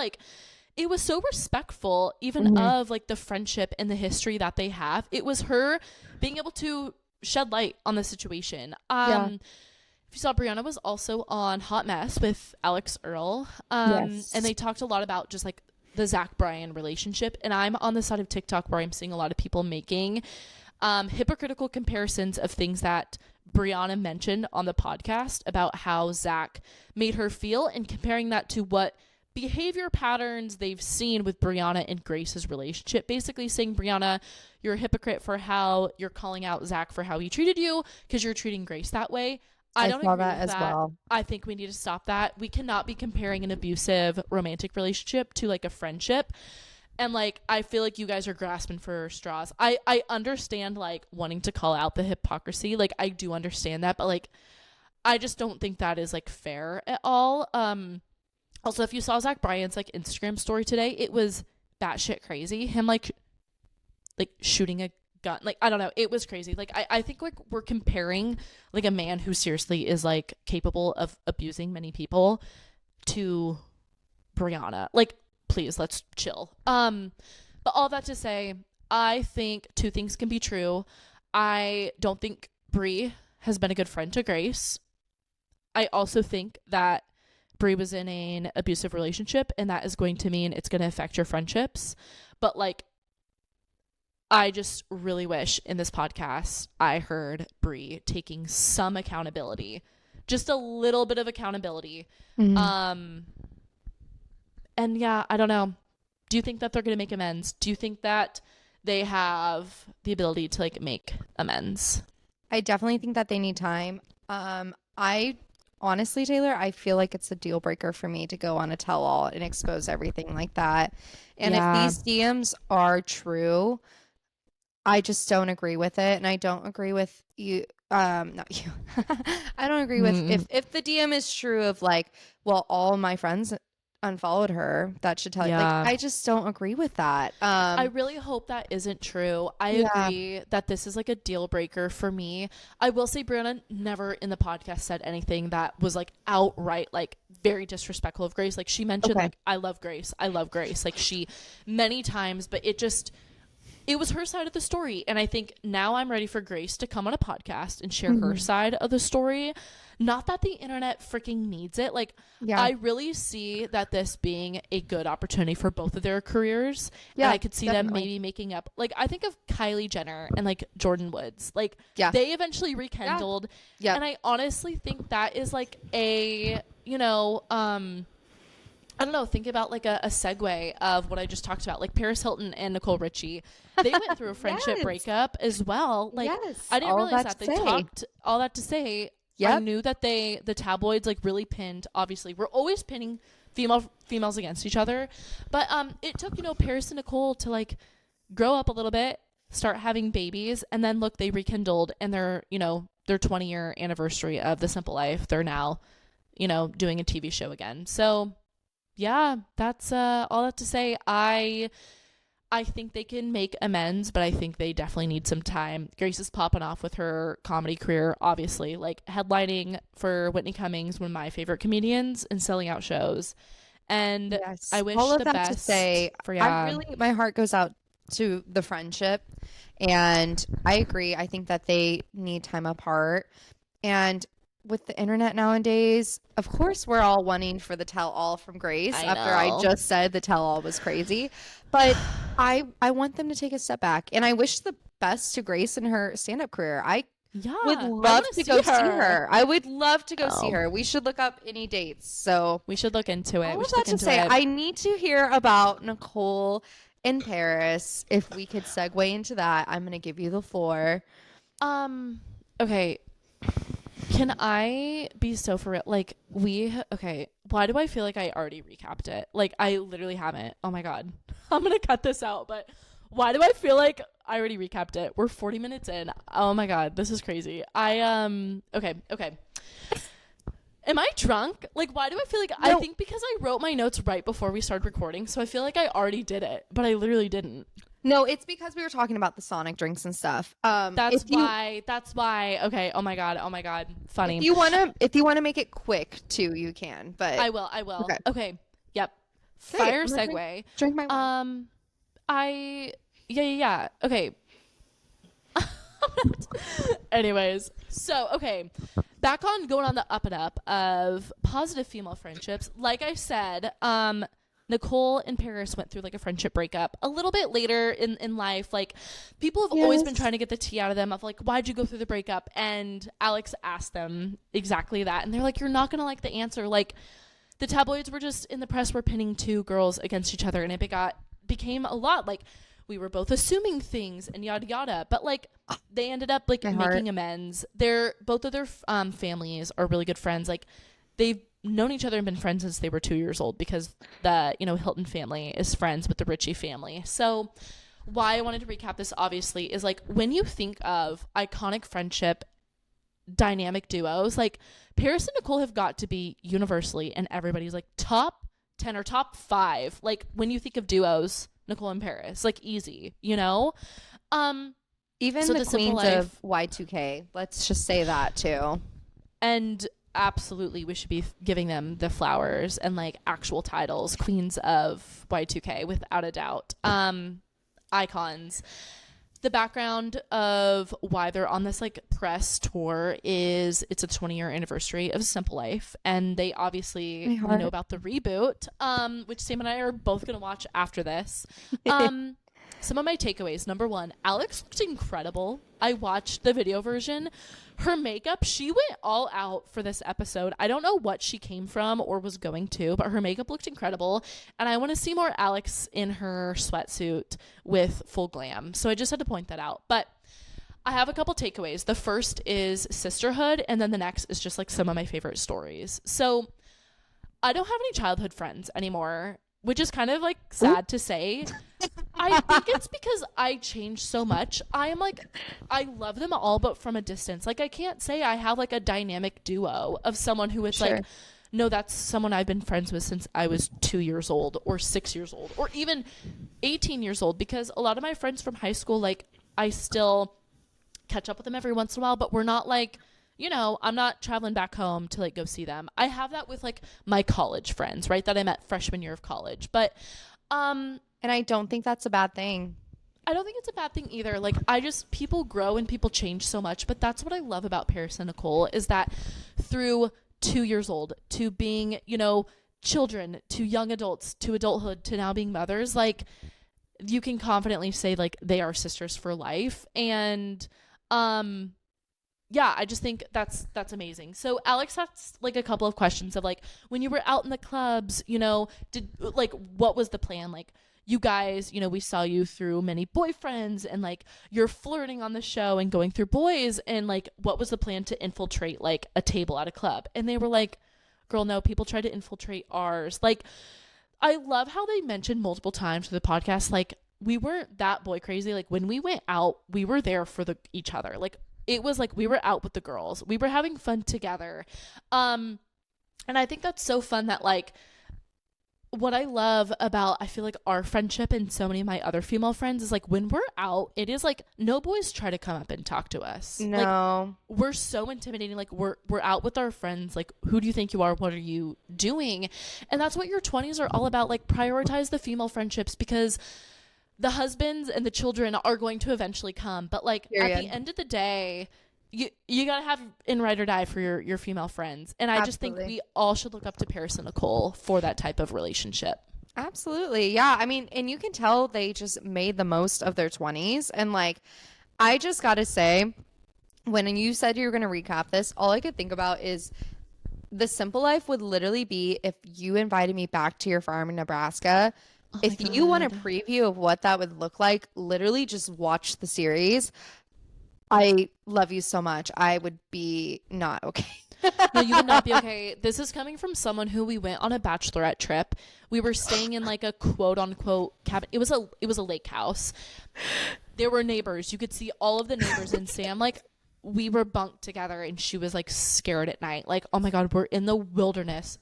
respectful even of like the friendship and the history that they have. It was her being able to shed light on the situation. If you saw, Brianna was also on Hot Mess with Alex Earl. And they talked a lot about just like the Zach Bryan relationship. And I'm on the side of TikTok where I'm seeing a lot of people making hypocritical comparisons of things that Brianna mentioned on the podcast about how Zach made her feel, and comparing that to what behavior patterns they've seen with Brianna and Grace's relationship. Basically saying, Brianna, you're a hypocrite for how you're calling out Zach for how he treated you because you're treating Grace that way. I don't agree with that as well. I think we need to stop that. We cannot be comparing an abusive romantic relationship to like a friendship. And like, I feel like you guys are grasping for straws. I understand like wanting to call out the hypocrisy. Like I do understand that, but like, I just don't think that is like fair at all. Also, if you saw Zach Bryan's like Instagram story today, it was batshit crazy. Him like shooting a gun. Like, I don't know. It was crazy. Like, I think like we're comparing like a man who seriously is like capable of abusing many people to Brianna. Like, please, let's chill. But all that to say, I think two things can be true. I don't think Bri has been a good friend to Grace. I also think that Bri was in an abusive relationship, and that is going to mean it's going to affect your friendships. But like, I just really wish in this podcast I heard Bri taking some accountability, just a little bit of accountability. And yeah, I don't know. Do you think that they're going to make amends? Do you think that they have the ability to like make amends? I definitely think that they need time. I honestly, Taylor, I feel like it's a deal breaker for me to go on a tell-all and expose everything like that. And if these DMs are true, I just don't agree with it. And I don't agree with you. Not you. I don't agree with if the DM is true of like, well, all my friends unfollowed her, that should tell you. Like, I just don't agree with that. I really hope that isn't true. I agree that this is like a deal breaker for me. I will say Brianna never in the podcast said anything that was like outright like very disrespectful of Grace. Like, she mentioned like, I love Grace, like she many times, but it was her side of the story. And I think now I'm ready for Grace to come on a podcast and share her side of the story. Not that the internet freaking needs it. Like, I really see that this being a good opportunity for both of their careers. Yeah, and I could see them maybe making up. Like, I think of Kylie Jenner and like Jordan Woods. Like, they eventually rekindled. Yeah. And I honestly think that is like a, you know, I don't know, think about like a segue of what I just talked about, like Paris Hilton and Nicole Richie. They went through a friendship breakup as well. Like, I didn't realize that. They talked all that to say. I knew that the tabloids like really pinned, obviously we're always pinning females against each other. But it took, you know, Paris and Nicole to like grow up a little bit, start having babies, and then look, they rekindled, and their 20-year anniversary of The Simple Life, they're now, you know, doing a TV show again. So yeah, that's all that to say. I think they can make amends, but I think they definitely need some time. Grace is popping off with her comedy career, obviously, like headlining for Whitney Cummings, one of my favorite comedians, and selling out shows. And I wish all of the that best to say, for my heart goes out to the friendship, and I agree. I think that they need time apart. And with the internet nowadays, of course, we're all wanting for the tell-all from Grace after I just said the tell-all was crazy. But I want them to take a step back. And I wish the best to Grace in her stand-up career. I would love to go see her. I would love to go see her. We should look up any dates. So we should look into it. All of that to say, I need to hear about Nicole and Paris. If we could segue into that, I'm going to give you the floor. Okay. Can I be so for real? Like, why do I feel like I already recapped it? Like, I literally haven't. Oh my God. I'm going to cut this out, but why do I feel like I already recapped it? We're 40 minutes in. Oh my God. This is crazy. Okay. Am I drunk? Like, why do I feel like I think because I wrote my notes right before we started recording, so I feel like I already did it, but I literally didn't. No, it's because we were talking about the Sonic drinks and stuff. That's why. Okay. Oh my God. Funny. If you wanna make it quick too, you can. But I will. Okay. Yep. Fire segue. Drink my wine. Yeah. Okay. Anyways, so okay, back on going on the up and up of positive female friendships. Like I said, Nicole and Paris went through like a friendship breakup a little bit later in life. Like, people have always been trying to get the tea out of them of like, why'd you go through the breakup? And Alex asked them exactly that, and they're like, you're not gonna like the answer. Like, the tabloids were just in the press were pinning two girls against each other, and it became a lot. Like, we were both assuming things and yada yada, but like they ended up like making amends. Both of their families are really good friends. Like, they've known each other and been friends since they were 2 years old, because the Hilton family is friends with the Richie family. So why I wanted to recap this, obviously, is like, when you think of iconic friendship dynamic duos, like Paris and Nicole have got to be universally and everybody's like top 10 or top 5. Like, when you think of duos, Nicole and Paris, like, easy, you know? Even So the the Simple queens of Life, Y2K. Let's just say that too. and absolutely we should be giving them the flowers and like actual titles, queens of Y2K, without a doubt. Icons. The background of why they're on this like press tour is it's a 20-year anniversary of Simple Life, and they obviously we know about the reboot, which Sam and I are both gonna watch after this. Some of my takeaways: number one, Alex looked incredible. I watched the video version. Her makeup, she went all out for this episode. I don't know what she came from or was going to, but her makeup looked incredible. And I want to see more Alex in her sweatsuit with full glam. So I just had to point that out. But I have a couple takeaways. The first is sisterhood, and then the next is just like some of my favorite stories. So I don't have any childhood friends anymore, which is kind of like sad to say. I think it's because I changed so much. I love them all, but from a distance. Like, I can't say I have like a dynamic duo of someone who is like, no, that's someone I've been friends with since I was 2 years old or 6 years old or even 18 years old, because a lot of my friends from high school, like, I still catch up with them every once in a while, but we're not like, you know, I'm not traveling back home to like go see them. I have that with like my college friends, right, that I met freshman year of college. But and I don't think that's a bad thing. I don't think it's a bad thing either. Like, people grow and people change so much, but that's what I love about Paris and Nicole, is that through 2 years old to being, you know, children, to young adults, to adulthood, to now being mothers, like, you can confidently say like they are sisters for life. And yeah, I just think that's amazing. So Alex has like a couple of questions of like, when you were out in the clubs, you know, what was the plan? Like, you guys, you know, we saw you through many boyfriends and like you're flirting on the show and going through boys, and like, what was the plan to infiltrate like a table at a club? And they were like, girl, no, people try to infiltrate ours. Like, I love how they mentioned multiple times for the podcast, like, we weren't that boy crazy. Like, when we went out, we were there for each other. Like, it was like we were out with the girls. We were having fun together. And I think that's so fun that like, what I love about, I feel like, our friendship and so many of my other female friends is like, when we're out, it is like no boys try to come up and talk to us. No. Like, we're so intimidating. Like, we're out with our friends. Like, who do you think you are? What are you doing? And that's what your 20s are all about. Like, prioritize the female friendships, because the husbands and the children are going to eventually come. But like, Period. At the end of the day, you gotta have in ride or die for your female friends. And I just think we all should look up to Paris and Nicole for that type of relationship. Absolutely. Yeah. I mean, and you can tell they just made the most of their 20s. And like, I just gotta say, when you said you were gonna recap this, all I could think about is the Simple Life would literally be if you invited me back to your farm in Nebraska. If you want a preview of what that would look like, literally just watch the series. I love you so much. I would be not okay. No, you would not be okay. This is coming from someone who we went on a bachelorette trip. We were staying in like a quote unquote cabin. It was a lake house. There were neighbors. You could see all of the neighbors, and Sam, like, we were bunked together, and she was like scared at night. Like, oh my God, we're in the wilderness.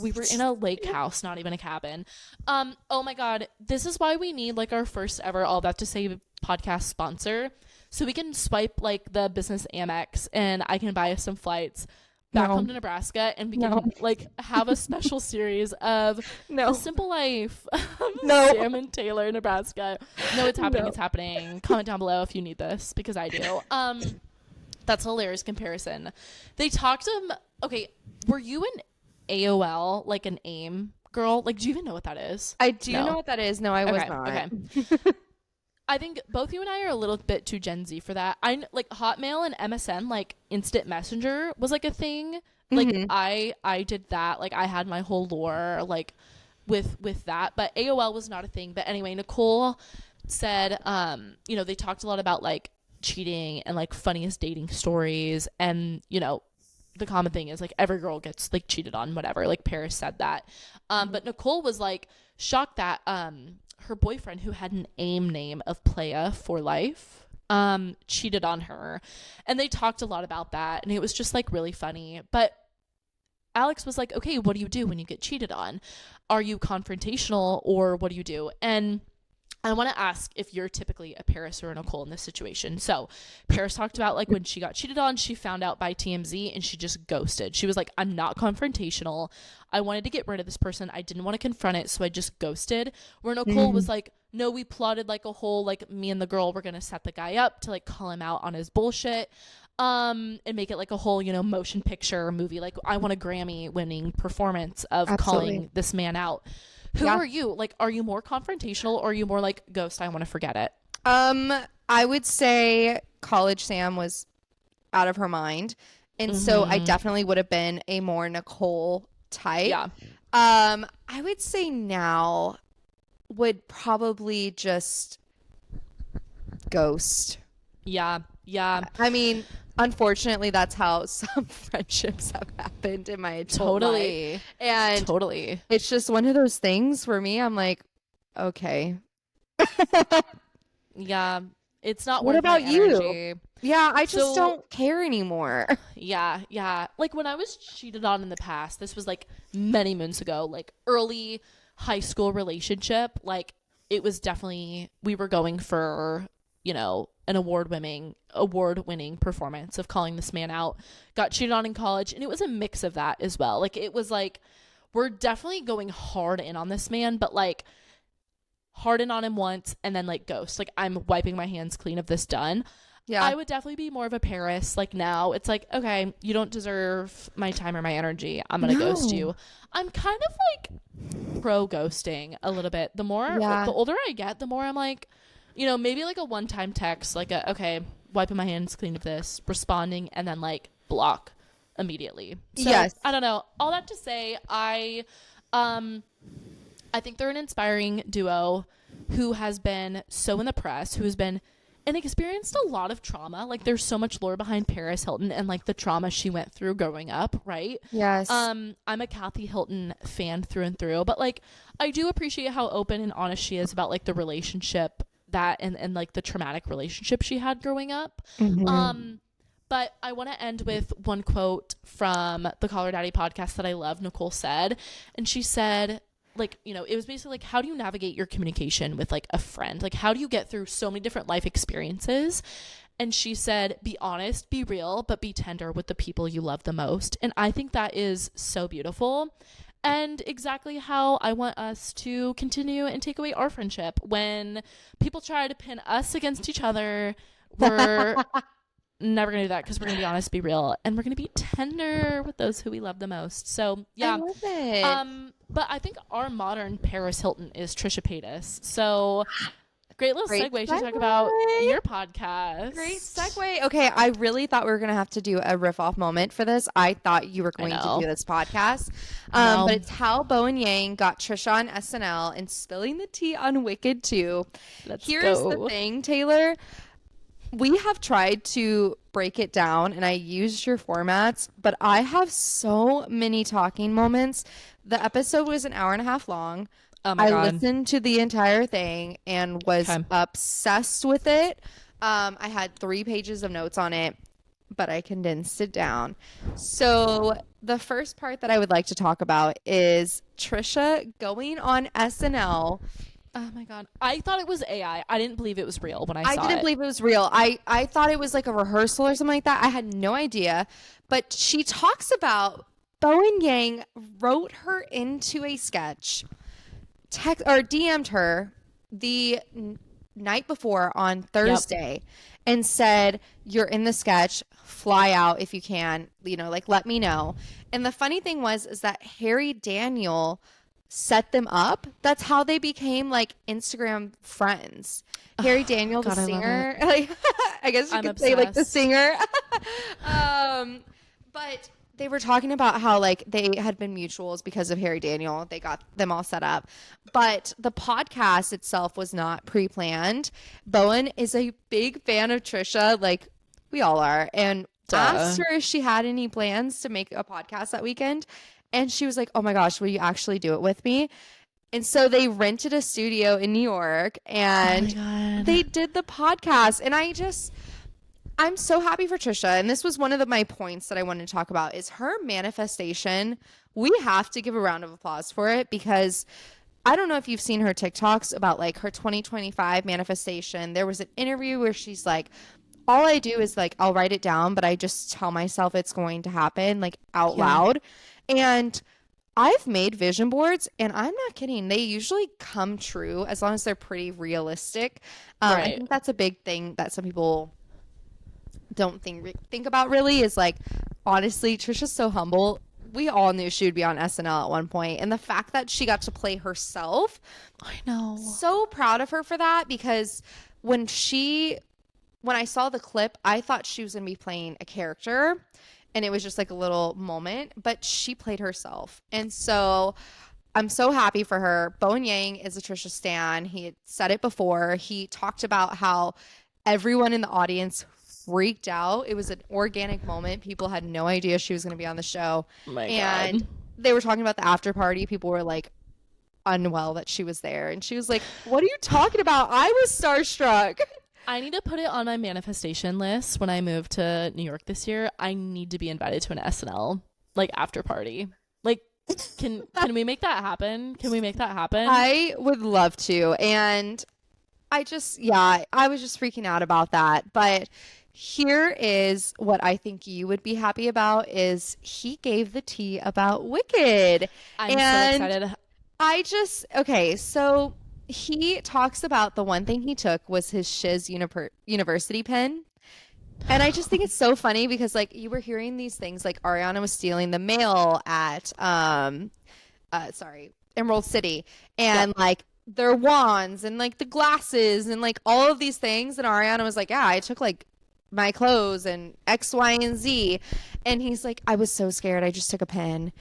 We were in a lake house, not even a cabin. Oh my God, this is why we need like our first ever All That to Say podcast sponsor, so we can swipe like the business Amex, and I can buy us some flights back home to Nebraska, and we can like have a special series of the Simple Life of Sam and Taylor, Nebraska. No, it's happening. It's happening. Comment down below if you need this, because I do. That's a hilarious comparison. They talked okay, were you an AOL, like an AIM girl? Like, do you even know what that is? I do know what that is. No, I was not. Okay. I think both you and I are a little bit too Gen Z for that. Like Hotmail and MSN, like Instant Messenger was like a thing. Like I did that. Like, I had my whole lore like with that, but AOL was not a thing. But anyway, Nicole said, you know, they talked a lot about like cheating and like funniest dating stories, and you know, the common thing is like every girl gets like cheated on, whatever. Like, Paris said that, but Nicole was like shocked that her boyfriend, who had an AIM name of Playa for Life, cheated on her. And they talked a lot about that, and it was just like really funny. But Alex was like, okay, what do you do when you get cheated on? Are you confrontational, or what do you do? And I want to ask if you're typically a Paris or a Nicole in this situation. So Paris talked about like when she got cheated on, she found out by TMZ and she just ghosted. She was like, I'm not confrontational. I wanted to get rid of this person. I didn't want to confront it, so I just ghosted. Where Nicole was like, no, we plotted like a whole, like me and the girl were going to set the guy up to like call him out on his bullshit. And make it like a whole, you know, motion picture movie. Like I want a Grammy winning performance of calling this man out. Who are you? Like, are you more confrontational or are you more like ghost? I want to forget it. I would say College Sam was out of her mind. And so I definitely would have been a more Nicole type. Yeah. I would say now would probably just ghost. Yeah. Yeah. I mean, unfortunately, that's how some friendships have happened in my adult life. And totally. It's just one of those things for me. I'm like, okay. Yeah. It's not What worth about my you? energy. Yeah, I just don't care anymore. Yeah. Yeah. Like when I was cheated on in the past, this was like many moons ago, like early high school relationship. Like it was definitely, we were going for, you know, an award-winning performance of calling this man out. Got cheated on in college, and it was a mix of that as well. Like it was like, we're definitely going hard in on this man, but like hard in on him once and then like ghost. Like I'm wiping my hands clean of this, done. Yeah. I would definitely be more of a Paris. Like now it's like, okay, you don't deserve my time or my energy. I'm going to ghost you. I'm kind of like pro ghosting a little bit. The older I get, the more I'm like, you know, maybe like a one-time text, like okay, wiping my hands clean of this, responding, and then like block immediately. So, yes. I don't know. All that to say, I think they're an inspiring duo who has been so in the press, who has been and experienced a lot of trauma. Like there's so much lore behind Paris Hilton and like the trauma she went through growing up, right? Yes. I'm a Kathy Hilton fan through and through, but like I do appreciate how open and honest she is about like the relationship that and like the traumatic relationship she had growing up. But I want to end with one quote from the Call Her Daddy podcast that I love. Nicole said, and she said, like, you know, it was basically like, how do you navigate your communication with like a friend? Like, how do you get through so many different life experiences? And she said, be honest, be real, but be tender with the people you love the most. And I think that is so beautiful. And exactly how I want us to continue and take away our friendship. When people try to pin us against each other, we're never going to do that because we're going to be honest, be real, and we're going to be tender with those who we love the most. So, yeah. I love it. But I think our modern Paris Hilton is Trisha Paytas. So, great little segue to talk about your podcast. Great segue. Okay, I really thought we were going to have to do a riff-off moment for this. I thought you were going to do this podcast. But it's how Bowen Yang got Trisha on SNL and spilling the tea on Wicked 2. Here's the thing, Taylor. We have tried to break it down, and I used your formats, but I have so many talking moments. The episode was an hour and a half long. Oh my God. I listened to the entire thing and was obsessed with it. I had 3 pages of notes on it, but I condensed it down. So the first part that I would like to talk about is Trisha going on SNL. Oh my God. I thought it was AI. I didn't believe it was real when I saw it. I didn't believe it was real. I thought it was like a rehearsal or something like that. I had no idea. But she talks about Bowen Yang wrote her into a sketch, DM'd her the night before on Thursday and said, you're in the sketch, fly out if you can, you know, like let me know. And the funny thing is that Harry Daniel set them up. That's how they became like Instagram friends. Harry Daniel, the singer, like I guess you could say like the singer. But they were talking about how like they had been mutuals because of Harry Daniel. They got them all set up. But the podcast itself was not pre-planned. Bowen is a big fan of Trisha, like we all are, and asked her if she had any plans to make a podcast that weekend. And she was like, oh my gosh, will you actually do it with me? And so they rented a studio in New York and they did the podcast. And I'm so happy for Trisha. And this was one of my points that I wanted to talk about is her manifestation. We have to give a round of applause for it because I don't know if you've seen her TikToks about like her 2025 manifestation. There was an interview where she's like, all I do is like, I'll write it down, but I just tell myself it's going to happen like out loud. And I've made vision boards, and I'm not kidding. They usually come true as long as they're pretty realistic. I think that's a big thing that some people don't think about really is like, honestly, Trisha's so humble. We all knew she would be on SNL at one point, and the fact that she got to play herself, I know. so proud of her for that, because when I saw the clip, I thought she was going to be playing a character, and it was just like a little moment, but she played herself. And so I'm so happy for her. Bowen Yang is a Trisha stan. He had said it before. He talked about how everyone in the audience freaked out. It was an organic moment. People had no idea she was going to be on the show. Oh my and God. They were talking about the after party. People were like unwell that she was there. And she was like, what are you talking about? I was starstruck. I need to put it on my manifestation list when I move to New York this year. I need to be invited to an SNL like after party. Like, can we make that happen? Can we make that happen? I would love to. And I was just freaking out about that. But here is what I think you would be happy about is he gave the tea about Wicked. I'm so excited. Okay, so he talks about the one thing he took was his Shiz University pen. And I just think it's so funny because like you were hearing these things like Ariana was stealing the mail at Emerald City, and like their wands and like the glasses and like all of these things, and Ariana was like, yeah, I took like my clothes and X, Y, and Z. And he's like, I was so scared, I just took a pen.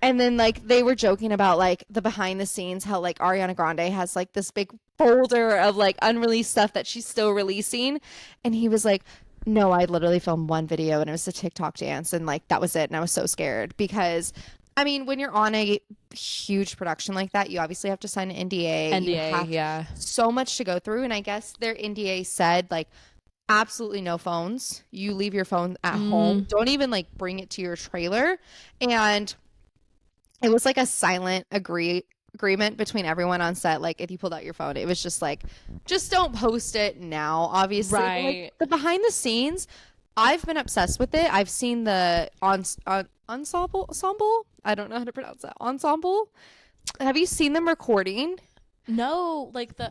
And then like they were joking about like the behind the scenes, how like Ariana Grande has like this big folder of like unreleased stuff that she's still releasing. And he was like, no, I literally filmed one video and it was a TikTok dance, and like that was it. And I was so scared because I mean, when you're on a huge production like that, you obviously have to sign an NDA. You have so much to go through. And I guess their NDA said like absolutely no phones. You leave your phone at home. Don't even like bring it to your trailer. And it was like a silent agreement between everyone on set. Like if you pulled out your phone, it was just like, just don't post it now, obviously. Right. Like, the behind the scenes, I've been obsessed with it. I've seen the ensemble. I don't know how to pronounce that. Ensemble. Have you seen them recording? No, like the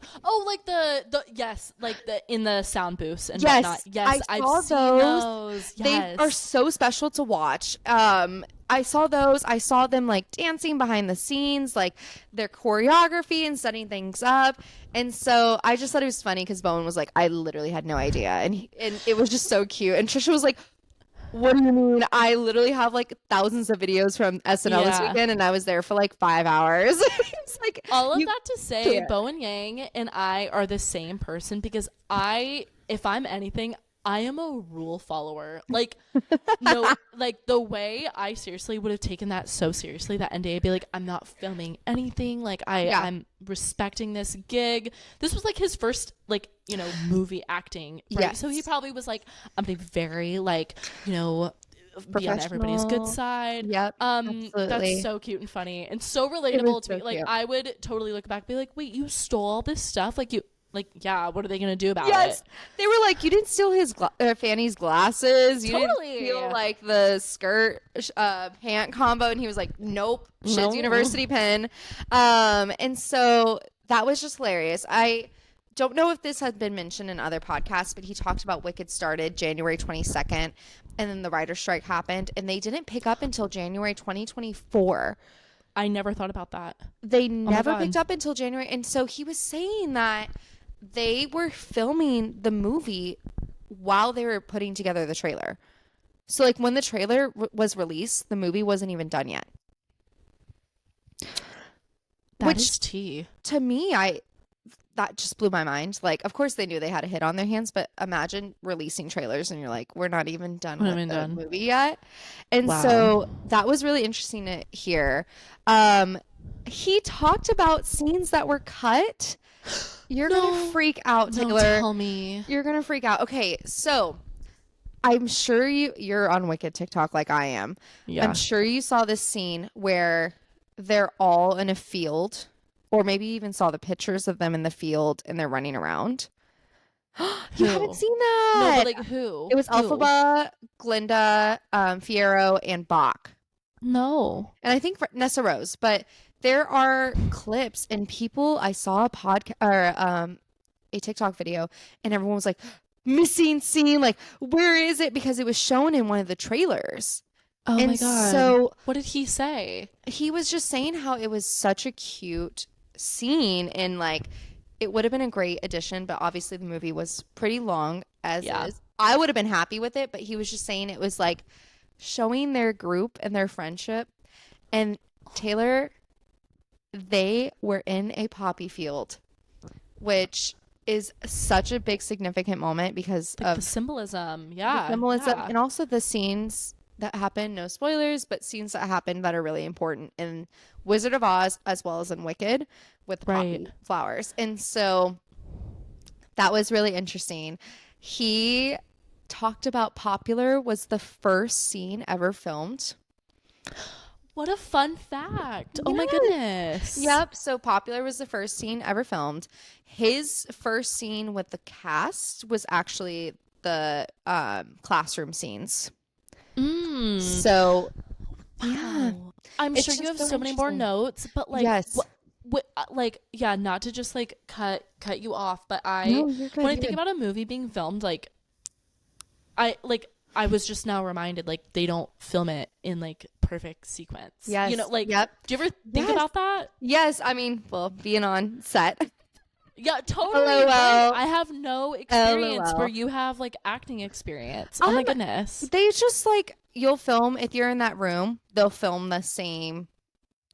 yes, like the in the sound booths and yes, whatnot. Yes, I've seen those. Yes. They are so special to watch. I saw those. I saw them like dancing behind the scenes, like their choreography and setting things up. And so I just thought it was funny because Bowen was like, I literally had no idea, and it was just so cute. And Trisha was like, what do you mean? I literally have like thousands of videos from SNL this weekend, and I was there for like 5 hours. It's like all of that to say, Bowen Yang and I are the same person because if I'm anything, I am a rule follower. Like, no, like the way I seriously would have taken that so seriously, that NDA, be like, I'm not filming anything. Like, I'm respecting this gig. This was like his first, like, you know, movie acting. Right? Yes. So he probably was like, I'm being very, like, you know, be on everybody's good side. Yep. Absolutely. That's so cute and funny and so relatable to so me. Like, cute. I would totally look back and be like, wait, you stole all this stuff? Like, yeah, what are they gonna do about yes. it? They were like, you didn't steal his Fanny's glasses. You didn't steal like the skirt pant combo. And he was like, nope, Shiz University pen. And so that was just hilarious. I don't know if this had been mentioned in other podcasts, but he talked about Wicked started January 22nd, and then the writer's strike happened, and they didn't pick up until January 2024. I never thought about that. They never picked up until January. And so he was saying that they were filming the movie while they were putting together the trailer. So like when the trailer was released, the movie wasn't even done yet. That is tea. To me, that just blew my mind. Like, of course they knew they had a hit on their hands, but imagine releasing trailers and you're like, we're not even done with the movie yet. And so that was really interesting to hear. He talked about scenes that were cut. You're gonna freak out, Taylor. Don't tell me. You're gonna freak out. Okay, so I'm sure you're on Wicked TikTok like I am. Yeah. I'm sure you saw this scene where they're all in a field or maybe you even saw the pictures of them in the field and they're running around. You haven't seen that? No, but like who? It was Who? Elphaba, Glinda, Fierro, and Bach. No. And I think Nessa Rose. But there are clips and people. I saw a podcast or a TikTok video, and everyone was like, "Missing scene! Like, where is it?" Because it was shown in one of the trailers. Oh And my God. so what did he say? he was just saying how it was such a cute scene, and like it would have been a great addition, but obviously the movie was pretty long as is. I would have been happy with it, but he was just saying it was like showing their group and their friendship. And Taylor, they were in a poppy field, which is such a big significant moment because Like of the symbolism. the symbolism and also the scenes that happen, no spoilers, but scenes that happen that are really important in Wizard of Oz as well as in Wicked with the poppy flowers. And so that was really interesting. He talked about Popular was the first scene ever filmed. What a fun fact. Oh my goodness. Yep. So Popular was the first scene ever filmed. His first scene with the cast was actually the classroom scenes. So yeah, I'm It's sure you just have so so many more interesting. notes, but like Yes. like yeah, not to just like cut you off, but No, you're good, when I you're think good. about a movie being filmed, like I was just now reminded, like, they don't film it in like perfect sequence. Yes. You know, like, Yep. do you ever think Yes. about that? Yes, I mean, well, being on set. Yeah, totally. LOL. Right. I have no experience LOL. where you have like acting experience. Oh my goodness. They just like you'll film if you're in that room, they'll film the same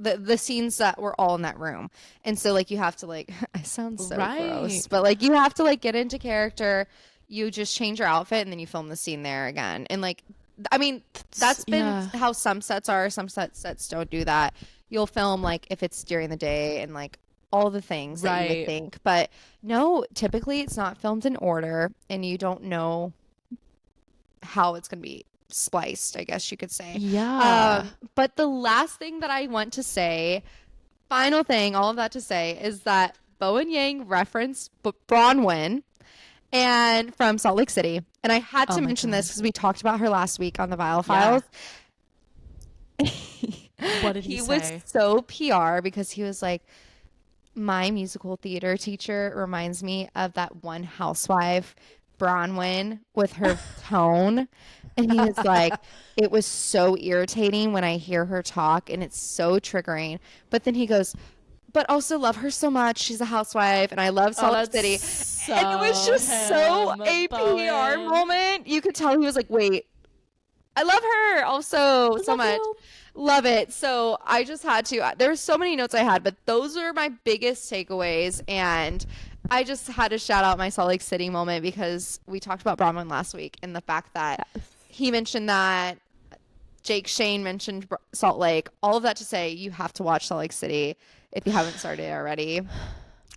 the scenes that were all in that room. And so like you have to like I sound so gross, but like you have to like get into character. You just change your outfit and then you film the scene there again. And like I mean, that's been how some sets are. Some sets don't do that. You'll film like if it's during the day and like all the things that you would think. But no, typically it's not filmed in order and you don't know how it's going to be spliced, I guess you could say. Yeah. But the last thing that I want to say, final thing, all of that to say, is that Bowen Yang referenced Bronwyn and from Salt Lake City. And I had to mention this because we talked about her last week on the Vile Files. What did he say? Was so PR because he was like, my musical theater teacher reminds me of that one housewife, Bronwyn, with her tone. And he was like, it was so irritating when I hear her talk and it's so triggering. But then he goes, but also love her so much. She's a housewife and I love Salt Lake City. So and it was just so a PR moment. You could tell he was like, wait, I love her also so much. Love it. So I just had to, there were so many notes I had, but those are my biggest takeaways. And I just had to shout out my Salt Lake City moment because we talked about Bronwyn last week and the fact that he mentioned that Jake Shane mentioned Salt Lake, all of that to say you have to watch Salt Lake City if you haven't started already.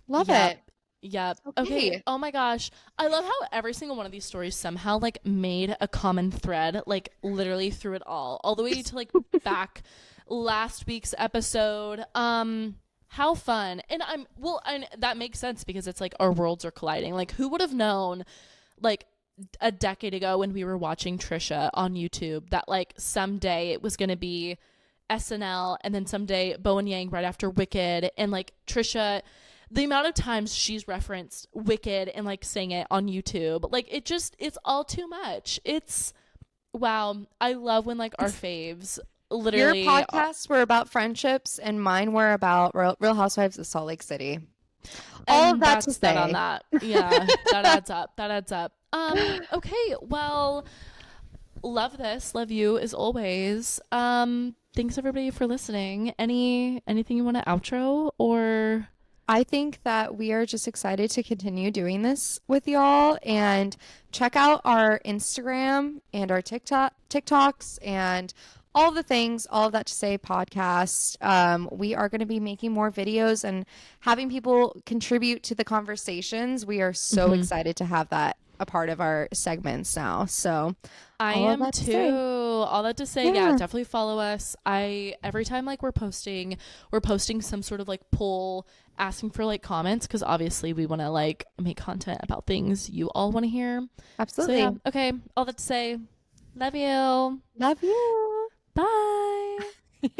Love it. Yep. Okay. Oh my gosh. I love how every single one of these stories somehow like made a common thread, like literally through it all the way to like back last week's episode. How fun. And and that makes sense because it's like our worlds are colliding. Like who would have known like a decade ago when we were watching Trisha on YouTube that like someday it was going to be SNL and then someday Bowen Yang right after Wicked, and like Trisha, the amount of times she's referenced Wicked and like sang it on YouTube, like it's all too much. It's wow. I love when like our faves literally. Your podcasts were about friendships and mine were about Real Housewives of Salt Lake City. All of that to say. On that. Yeah, that adds up. That adds up. Okay, well, love this. Love you as always. Thanks everybody for listening. Anything you want to outro or? I think that we are just excited to continue doing this with y'all and check out our Instagram and our TikToks and all the things, all of that to say podcast. We are going to be making more videos and having people contribute to the conversations. We are so excited to have that a part of our segments now. So I all of am that to too. say. All that to say, yeah, definitely follow us. Every time like we're posting some sort of like poll asking for like comments, because obviously we want to like make content about things you all want to hear. Absolutely. So yeah, okay. All that to say, love you. Love you. Bye.